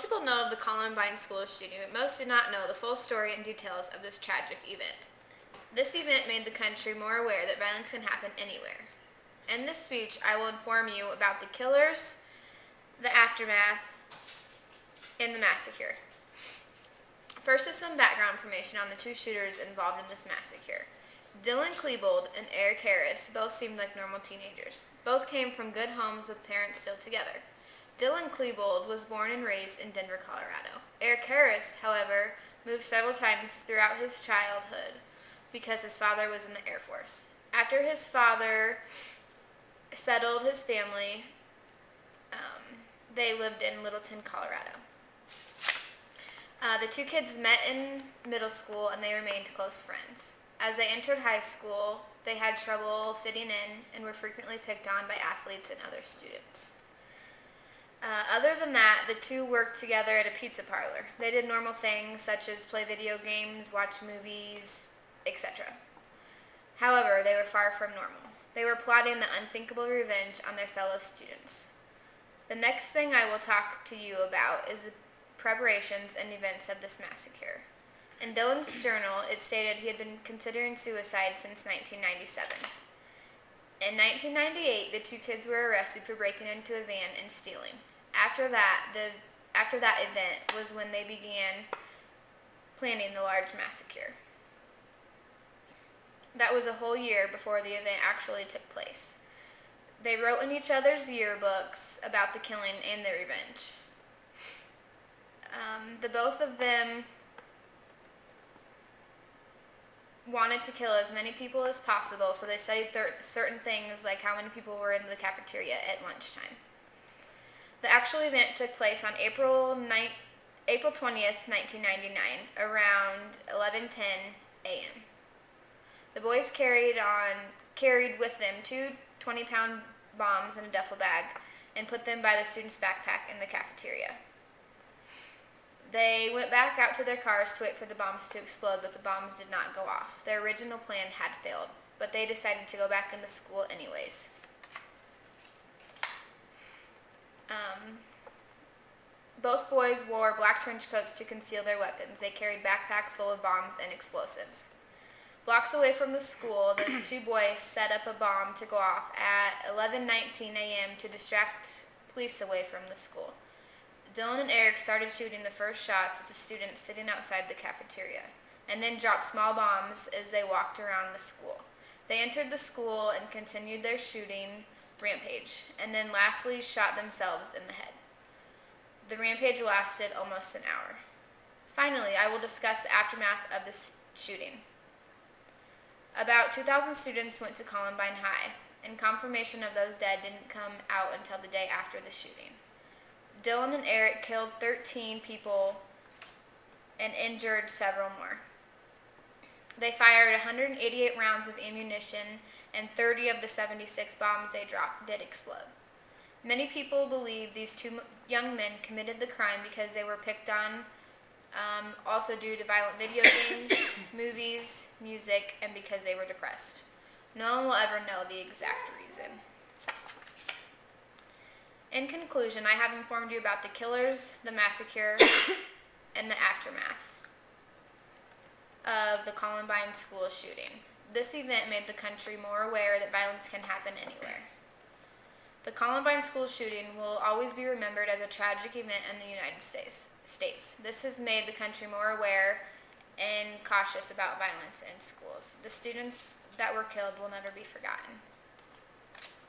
Most people know of the Columbine school shooting, but most do not know the full story and details of this tragic event. This event made the country more aware that violence can happen anywhere. In this speech, I will inform you about the killers, the aftermath, and the massacre. First is some background information on the two shooters involved in this massacre. Dylan Klebold and Eric Harris both seemed like normal teenagers. Both came from good homes with parents still together. Dylan Klebold was born and raised in Denver, Colorado. Eric Harris, however, moved several times throughout his childhood because his father was in the Air Force. After his father settled his family, they lived in Littleton, Colorado. The two kids met in middle school and they remained close friends. As they entered high school, they had trouble fitting in and were frequently picked on by athletes and other students. Other than that, the two worked together at a pizza parlor. They did normal things such as play video games, watch movies, etc. However, they were far from normal. They were plotting the unthinkable revenge on their fellow students. The next thing I will talk to you about is the preparations and events of this massacre. In Dylan's journal, it stated he had been considering suicide since 1997. In 1998, the two kids were arrested for breaking into a van and stealing. After that event was when they began planning the large massacre. That was a whole year before the event actually took place. They wrote in each other's yearbooks about the killing and their revenge. The both of them wanted to kill as many people as possible, so they studied certain things like how many people were in the cafeteria at lunchtime. The actual event took place on April 20th, 1999, around 11:10 a.m. The boys carried with them two 20-pound bombs in a duffel bag and put them by the student's backpack in the cafeteria. They went back out to their cars to wait for the bombs to explode, but the bombs did not go off. Their original plan had failed, but they decided to go back into school anyways. Both boys wore black trench coats to conceal their weapons. They carried backpacks full of bombs and explosives. Blocks away from the school, the two boys set up a bomb to go off at 11:19 a.m. to distract police away from the school. Dylan and Eric started shooting the first shots at the students sitting outside the cafeteria, and then dropped small bombs as they walked around the school. They entered the school and continued their shooting rampage, and then lastly shot themselves in the head. The rampage lasted almost an hour. Finally, I will discuss the aftermath of this shooting. About 2,000 students went to Columbine High, and confirmation of those dead didn't come out until the day after the shooting. Dylan and Eric killed 13 people and injured several more. They fired 188 rounds of ammunition, and 30 of the 76 bombs they dropped did explode. Many people believe these two young men committed the crime because they were picked on, also due to violent video games, movies, music, and because they were depressed. No one will ever know the exact reason. In conclusion, I have informed you about the killers, the massacre, and the aftermath of the Columbine school shooting. This event made the country more aware that violence can happen anywhere. The Columbine school shooting will always be remembered as a tragic event in the United States. This has made the country more aware and cautious about violence in schools. The students that were killed will never be forgotten.